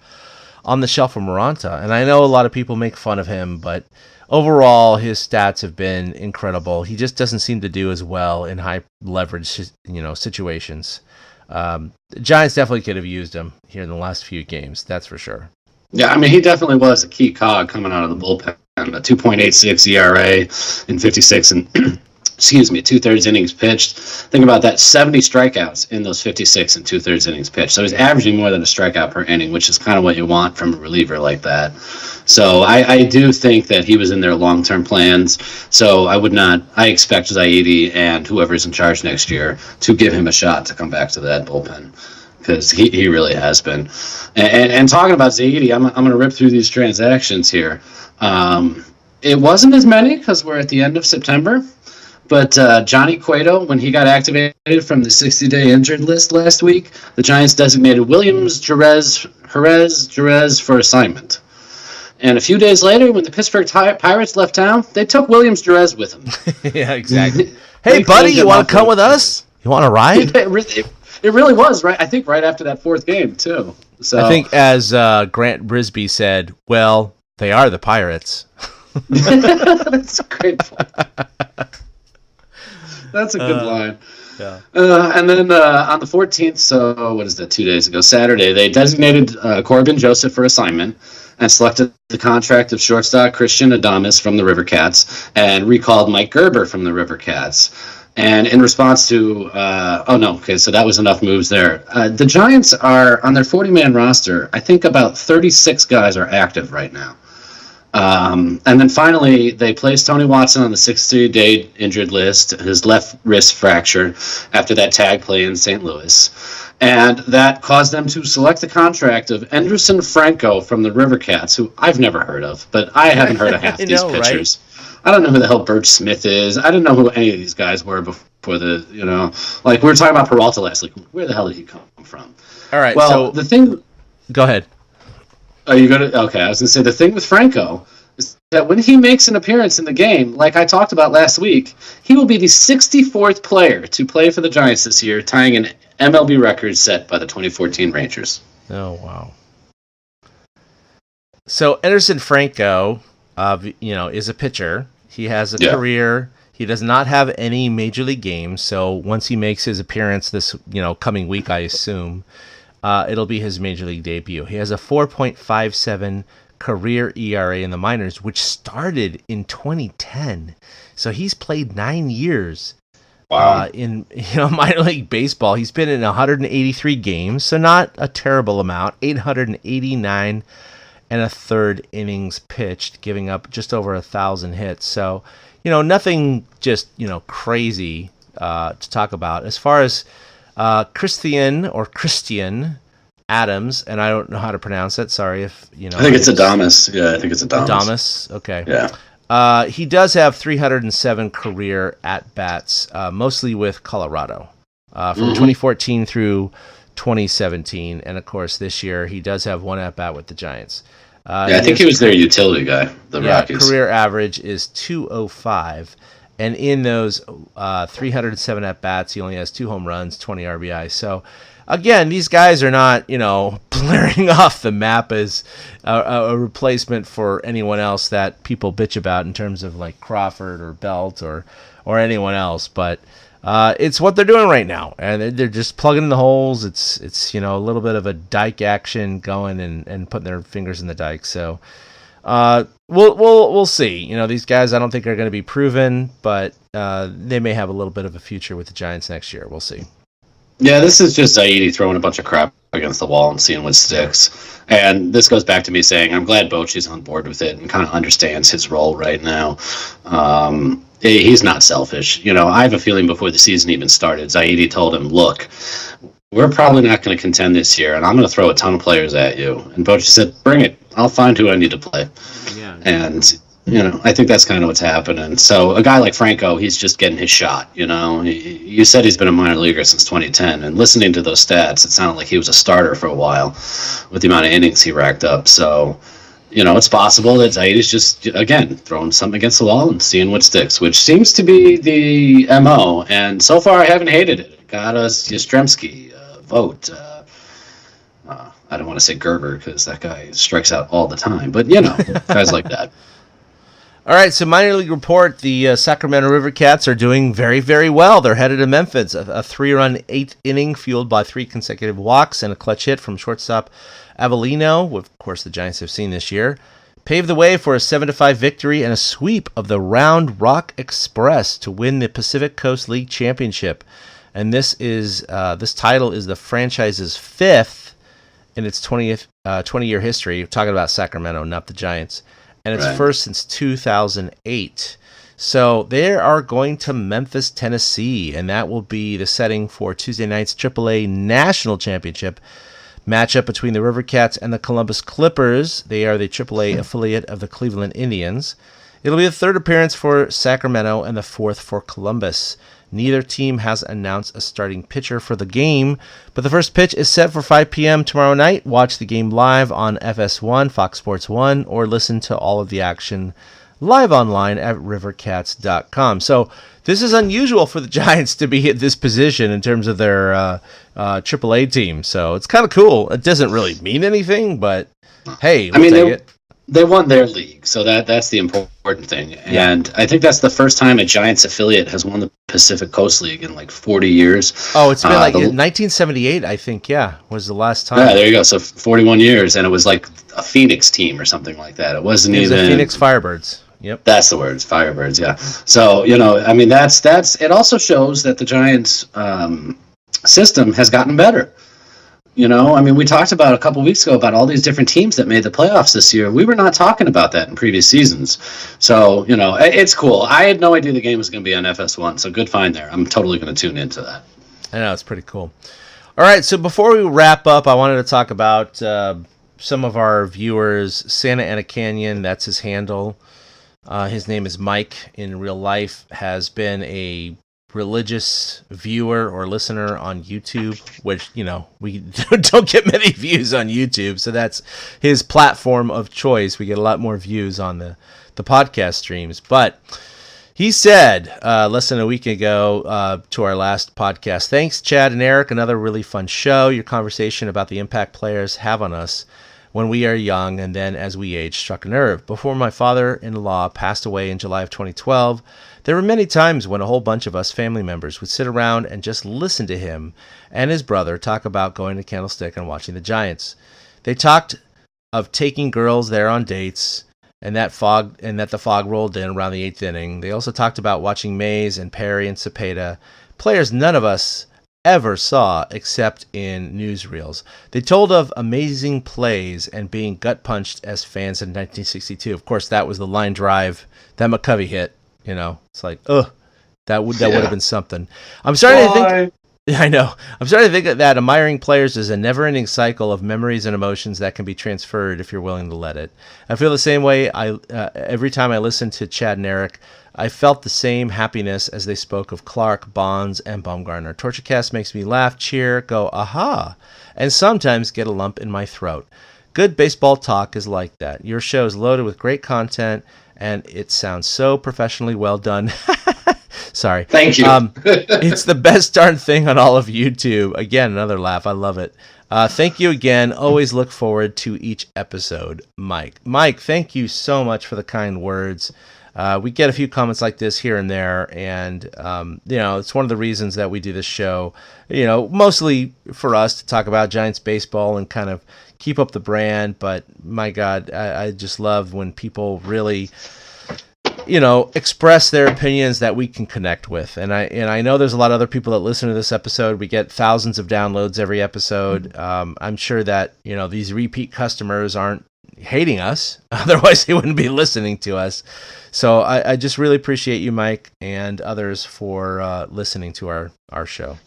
on the shelf for Moranta. And I know a lot of people make fun of him, but overall his stats have been incredible. He just doesn't seem to do as well in high leverage, you know, situations. The Giants definitely could have used him here in the last few games. That's for sure. Yeah, I mean, he definitely was a key cog coming out of the bullpen. A 2.86 ERA in 56 and 2/3 innings pitched. Think about that, 70 strikeouts in those 56 and 2/3 innings pitched. So he's averaging more than a strikeout per inning, which is kind of what you want from a reliever like that. So I do think that he was in their long-term plans. So I expect Zaidi and whoever's in charge next year to give him a shot to come back to that bullpen, because he really has been. And talking about Zaidi, I'm going to rip through these transactions here. It wasn't as many because we're at the end of September. But Johnny Cueto, when he got activated from the 60-day injured list last week, the Giants designated Williams Jerez for assignment. And a few days later, when the Pittsburgh Pirates left town, they took Williams Jerez with them. Yeah, exactly. Hey, buddy, you want to come with us? You want to ride? It really was, right? I think right after that fourth game, too. So I think as Grant Brisbee said, well, They are the Pirates. That's a great point. That's a good line. Yeah. And then on the 14th, so what is that, 2 days ago, Saturday, they designated Corbin Joseph for assignment and selected the contract of shortstop Christian Adames from the River Cats and recalled Mike Gerber from the River Cats. And in response to, so that was enough moves there. The Giants are, on their 40-man roster, I think about 36 guys are active right now. And then finally, they placed Tony Watson on the 60-day injured list, his left wrist fracture, after that tag play in St. Louis. And that caused them to select the contract of Edison Franco from the River Cats, who I've never heard of, but I haven't heard of half these pitchers. Right? I don't know who the hell Birch Smith is. I didn't know who any of these guys were before like we were talking about Peralta last week. Where the hell did he come from? All right. Well, so the thing. Go ahead. Are you going to? Okay, I was going to say the thing with Franco is that when he makes an appearance in the game, like I talked about last week, he will be the 64th player to play for the Giants this year, tying an MLB record set by the 2014 Rangers. Oh, wow. So Edison Franco, is a pitcher. He has a career. He does not have any major league games. So once he makes his appearance this, coming week, I assume, it'll be his major league debut. He has a 4.57 career ERA in the minors, which started in 2010. So he's played 9 years. Wow. In minor league baseball. He's been in 183 games, so not a terrible amount. 889 and a third innings pitched, giving up just over 1,000 hits. So, nothing just, crazy to talk about. As far as Christian Adams, and I don't know how to pronounce it. Sorry if I think it's Adames. Yeah, I think it's Adames. Adames. Okay. Yeah. He does have 307 career at-bats, mostly with Colorado, from 2014 through 2017. And, of course, this year he does have one at-bat with the Giants. I think he was their utility guy, the Rockies. Career average is 205. And in those 307 at-bats, he only has 2 home runs, 20 RBI. So, again, these guys are not, blaring off the map as a replacement for anyone else that people bitch about in terms of like Crawford or Belt or anyone else. But it's what they're doing right now, and they're just plugging in the holes. It's a little bit of a dike action going and putting their fingers in the dike. So we'll see. These guys I don't think are going to be proven, but they may have a little bit of a future with the Giants next year. We'll see. Yeah, this is just Zaidi throwing a bunch of crap against the wall and seeing what sticks. And this goes back to me saying I'm glad Bochy's on board with it and kind of understands his role right now. He's not selfish. I have a feeling before the season even started, Zaidi told him, look, we're probably not going to contend this year, and I'm going to throw a ton of players at you. And Bochy said, bring it. I'll find who I need to play. Yeah. And I think that's kind of what's happening. So a guy like Franco, he's just getting his shot. You said he's been a minor leaguer since 2010, and listening to those stats, it sounded like he was a starter for a while with the amount of innings he racked up. So, it's possible that Zaidi's just, again, throwing something against the wall and seeing what sticks, which seems to be the MO. And so far, I haven't hated it. It got us Yastrzemski, Vogt. I don't want to say Gerber because that guy strikes out all the time, but guys like that. All right, so minor league report, the Sacramento River Cats are doing very, very well. They're headed to Memphis, a 3-run 8th inning fueled by 3 consecutive walks and a clutch hit from shortstop Avellino, which, of course, the Giants have seen this year, paved the way for a 7-5 victory and a sweep of the Round Rock Express to win the Pacific Coast League Championship. And this title is the franchise's 5th in its 20-year history. We're talking about Sacramento, not the Giants. And it's first since 2008. So they are going to Memphis, Tennessee, and that will be the setting for Tuesday night's AAA National Championship matchup between the River Cats and the Columbus Clippers. They are the AAA affiliate of the Cleveland Indians. It'll be the 3rd appearance for Sacramento and the 4th for Columbus. Neither team has announced a starting pitcher for the game, but the first pitch is set for 5 p.m. tomorrow night. Watch the game live on FS1, Fox Sports 1, or listen to all of the action live online at rivercats.com. So this is unusual for the Giants to be at this position in terms of their AAA team. So it's kind of cool. It doesn't really mean anything, but hey, we'll take it. They won their league, so that's the important thing. And I think that's the first time a Giants affiliate has won the Pacific Coast League in like 40 years. Oh, it's been like 1978, I think, was the last time. Yeah, there you go. So 41 years, and it was like a Phoenix team or something like that. It was the Phoenix Firebirds. Yep. That's the words, Firebirds, yeah. So, I mean, that's it also shows that the Giants system has gotten better. I mean, we talked about a couple weeks ago about all these different teams that made the playoffs this year. We were not talking about that in previous seasons. So, it's cool. I had no idea the game was going to be on FS1, so good find there. I'm totally going to tune into that. I know, it's pretty cool. All right, so before we wrap up, I wanted to talk about some of our viewers. Santa Ana Canyon, that's his handle. His name is Mike in real life, has been a religious viewer or listener on YouTube, which, we don't get many views on YouTube, so that's his platform of choice. We get a lot more views on the podcast streams. But he said less than a week ago to our last podcast, "Thanks, Chad and Eric. Another really fun show. Your conversation about the impact players have on us when we are young and then as we age struck a nerve. Before my father-in-law passed away in July of 2012, there were many times when a whole bunch of us family members would sit around and just listen to him and his brother talk about going to Candlestick and watching the Giants. They talked of taking girls there on dates and that the fog rolled in around the 8th inning. They also talked about watching Mays and Perry and Cepeda, players none of us ever saw except in newsreels. They told of amazing plays and being gut punched as fans in 1962. Of course, that was the line drive that McCovey hit. It's like, that would have been something. I'm starting to think. I know. I'm starting to think that admiring players is a never-ending cycle of memories and emotions that can be transferred if you're willing to let it. I feel the same way. Every time I listen to Chad and Eric, I felt the same happiness as they spoke of Clark, Bonds, and Bumgarner. TortureCast makes me laugh, cheer, go aha, and sometimes get a lump in my throat. Good baseball talk is like that. Your show is loaded with great content, and it sounds so professionally well done. Sorry. Thank you. It's the best darn thing on all of YouTube. Again, another laugh. I love it. Thank you again. Always look forward to each episode, Mike. Mike, thank you so much for the kind words. We get a few comments like this here and there, and it's one of the reasons that we do this show, mostly for us to talk about Giants baseball and kind of keep up the brand. But my God, I just love when people really express their opinions that we can connect with. And I know there's a lot of other people that listen to this episode. We get thousands of downloads every episode. I'm sure that these repeat customers aren't hating us, otherwise they wouldn't be listening to us. So I just really appreciate you, Mike, and others for listening to our show.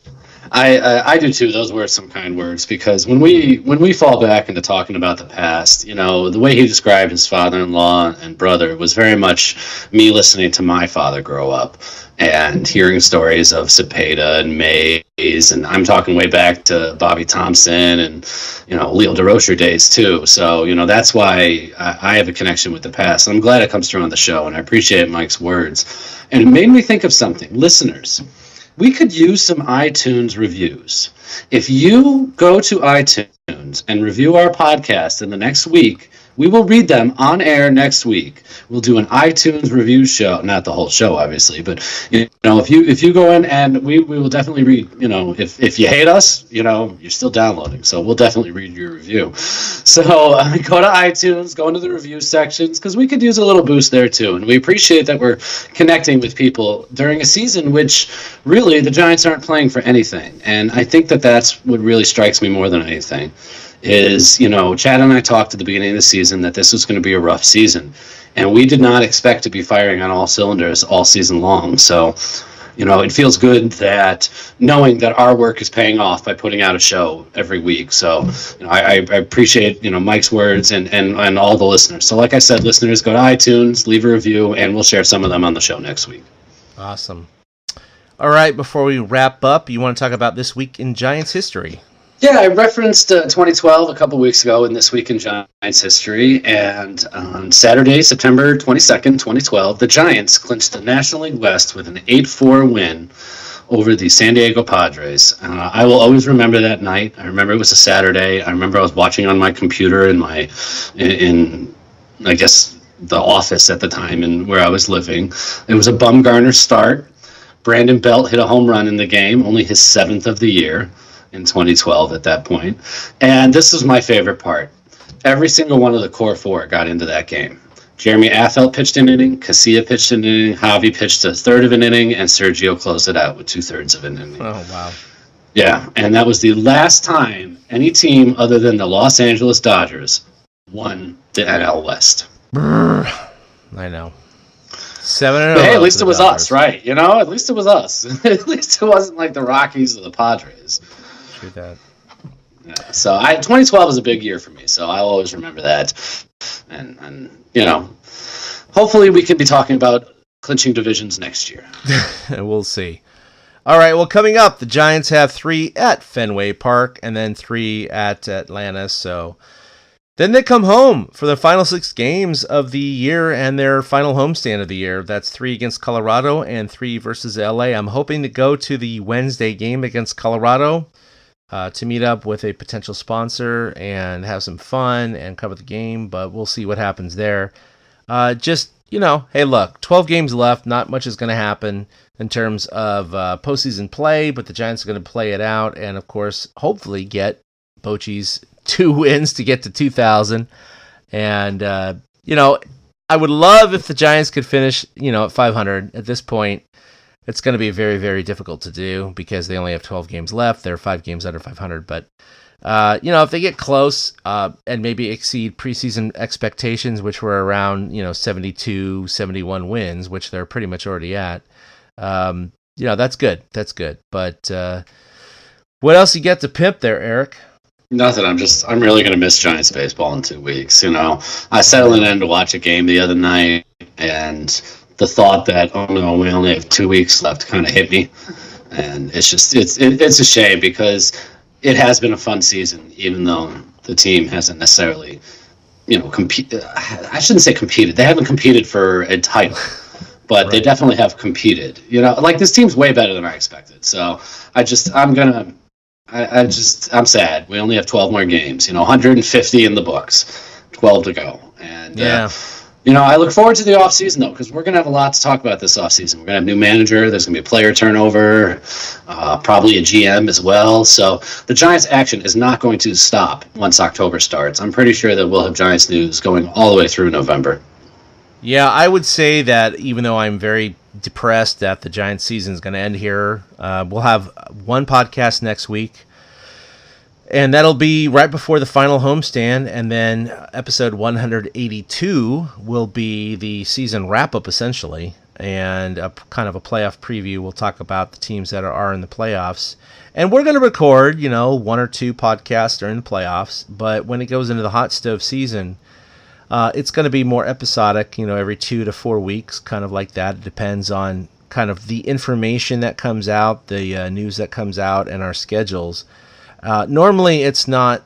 I do too. Those were some kind words, because when we fall back into talking about the past, the way he described his father-in-law and brother was very much me listening to my father grow up and hearing stories of Cepeda and Mays, and I'm talking way back to Bobby Thompson and Leo DeRocher days too. So that's why I have a connection with the past. I'm glad it comes through on the show, and I appreciate Mike's words. And it made me think of something, listeners. We could use some iTunes reviews. If you go to iTunes and review our podcast in the next week, we will read them on air next week. We'll do an iTunes review show, not the whole show, obviously, but if you go in, and we will definitely read. If you hate us, you're still downloading, so we'll definitely read your review. So go to iTunes, go into the review sections, because we could use a little boost there too, and we appreciate that we're connecting with people during a season which really the Giants aren't playing for anything, and I think that's what really strikes me more than anything. Is, Chad and I talked at the beginning of the season that this was going to be a rough season, and we did not expect to be firing on all cylinders all season long. So, it feels good that knowing that our work is paying off by putting out a show every week. So, I appreciate, Mike's words and all the listeners. So like I said, listeners, go to iTunes, leave a review, and we'll share some of them on the show next week. Awesome. All right, before we wrap up, you want to talk about this week in Giants history? Yeah, I referenced 2012 a couple weeks ago in This Week in Giants History, and on Saturday, September 22nd, 2012, the Giants clinched the National League West with an 8-4 win over the San Diego Padres. I will always remember that night. I remember it was a Saturday. I remember I was watching on my computer in I guess, the office at the time and where I was living. It was a Bumgarner start. Brandon Belt hit a home run in the game, only his 7th of the year in 2012 at that point. And this is my favorite part. Every single one of the core four got into that game. Jeremy Affeldt pitched an inning, Casilla pitched an inning, Javi pitched a third of an inning, and Sergio closed it out with 2/3 of an inning. Oh, wow. Yeah, and that was the last time any team other than the Los Angeles Dodgers won the NL West. I know. 7-0. But hey, at least it was us, right? You know, at least it was us. At least it wasn't like the Rockies or the Padres. True that. Yeah, so 2012 was a big year for me, so I'll always remember that. And you know, hopefully we can be talking about clinching divisions next year. We'll see. All right, well, coming up, the Giants have 3 at Fenway Park and then 3 at Atlanta. So then they come home for the final 6 games of the year and their final homestand of the year. That's 3 against Colorado and 3 versus LA. I'm hoping to go to the Wednesday game against Colorado to meet up with a potential sponsor and have some fun and cover the game, but we'll see what happens there. Just, you know, hey, look, 12 games left. Not much is going to happen in terms of postseason play, but the Giants are going to play it out and, of course, hopefully get Bochy's 2 wins to get to 2,000. And, you know, I would love if the Giants could finish, you know, at 500. At this point, it's going to be very, very difficult to do because they only have 12 games left. They're 5 games under 500. But, you know, if they get close and maybe exceed preseason expectations, which were around, you know, 72, 71 wins, which they're pretty much already at, you know, that's good. That's good. But what else you get to pimp there, Eric? Nothing. I'm really going to miss Giants baseball in 2 weeks. You know, I settled in to watch a game the other night, and the thought that, oh no, we only have 2 weeks left kind of hit me. And it's just, it's a shame because it has been a fun season, even though the team hasn't necessarily, you know, I shouldn't say competed. They haven't competed for a title, but they definitely have competed. You know, like this team's way better than I expected. So I'm sad. We only have 12 more games, you know, 150 in the books, 12 to go. And, you know, I look forward to the offseason, though, because we're going to have a lot to talk about this offseason. We're going to have a new manager. There's going to be a player turnover, probably a GM as well. So the Giants' action is not going to stop once October starts. I'm pretty sure that we'll have Giants news going all the way through November. Yeah, I would say that even though I'm very depressed that the Giants season is going to end here, we'll have one podcast next week. And that'll be right before the final homestand, and then episode 182 will be the season wrap-up, essentially, and a kind of a playoff preview. We'll talk about the teams that are in the playoffs. And we're going to record, you know, 1 or 2 podcasts during the playoffs, but when it goes into the hot stove season, it's going to be more episodic, you know, every 2 to 4 weeks, kind of like that. It depends on kind of the information that comes out, the news that comes out, and our schedules. Normally, it's not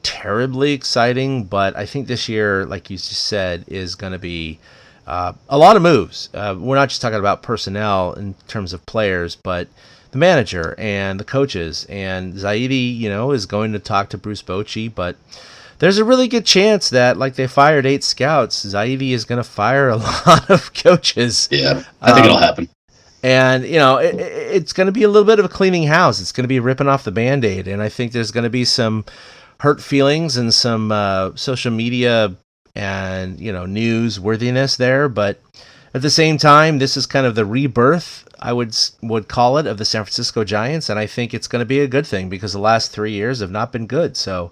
terribly exciting, but I think this year, like you just said, is going to be a lot of moves. We're not just talking about personnel in terms of players, but the manager and the coaches. And Zaidi, you know, is going to talk to Bruce Bochy, but there's a really good chance that, like they fired 8 scouts, Zaidi is going to fire a lot of coaches. Yeah, I think it'll happen. And, you know, it's going to be a little bit of a cleaning house. It's going to be ripping off the Band-Aid. And I think there's going to be some hurt feelings and some social media and, you know, news worthiness there. But at the same time, this is kind of the rebirth, I would call it, of the San Francisco Giants. And I think it's going to be a good thing because the last 3 years have not been good. So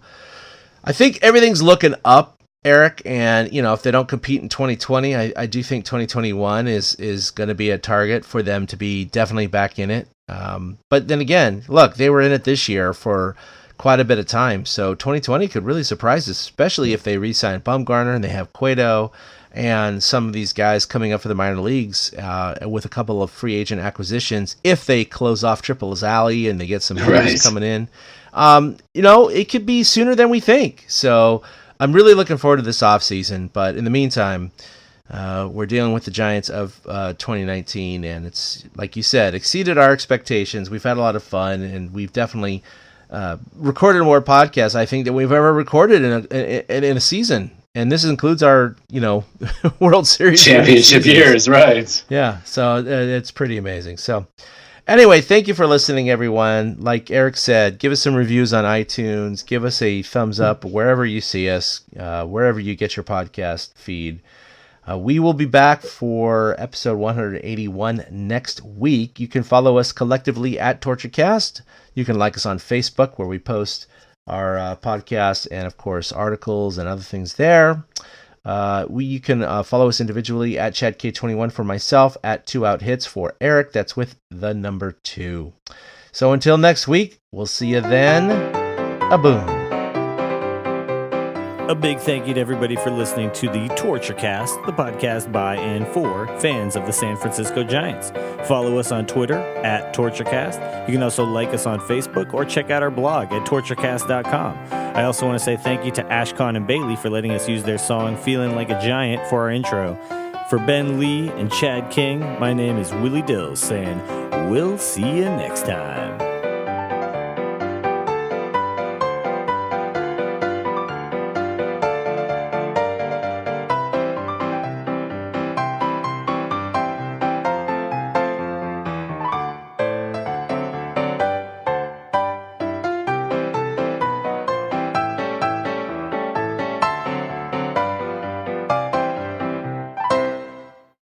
I think everything's looking up, Eric, and, you know, if they don't compete in 2020, I do think 2021 is going to be a target for them to be definitely back in it. But then again, look, they were in it this year for quite a bit of time, so 2020 could really surprise us, especially if they re-sign Bumgarner and they have Cueto and some of these guys coming up for the minor leagues with a couple of free agent acquisitions. If they close off Triple Alley and they get some hitters coming in, you know, it could be sooner than we think. So I'm really looking forward to this offseason, but in the meantime, we're dealing with the Giants of 2019, and it's, like you said, exceeded our expectations. We've had a lot of fun, and we've definitely recorded more podcasts, I think, than we've ever recorded in a season. And this includes our, World Series championship years, right? Yeah, so it's pretty amazing. So anyway, thank you for listening, everyone. Like Eric said, give us some reviews on iTunes. Give us a thumbs up wherever you see us, wherever you get your podcast feed. We will be back for episode 181 next week. You can follow us collectively at TortureCast. You can like us on Facebook, where we post our podcast and, of course, articles and other things there. You can follow us individually at ChadK21 for myself, at 2OutHits for Eric. That's with the number 2. So until next week, we'll see you then. A boom. A big thank you to everybody for listening to the TortureCast, the podcast by and for fans of the San Francisco Giants. Follow us on Twitter at TortureCast. You can also like us on Facebook or check out our blog at TortureCast.com. I also want to say thank you to Ashcon and Bailey for letting us use their song Feeling Like a Giant for our intro. For Ben Lee and Chad King, my name is Willie Dills saying, we'll see you next time.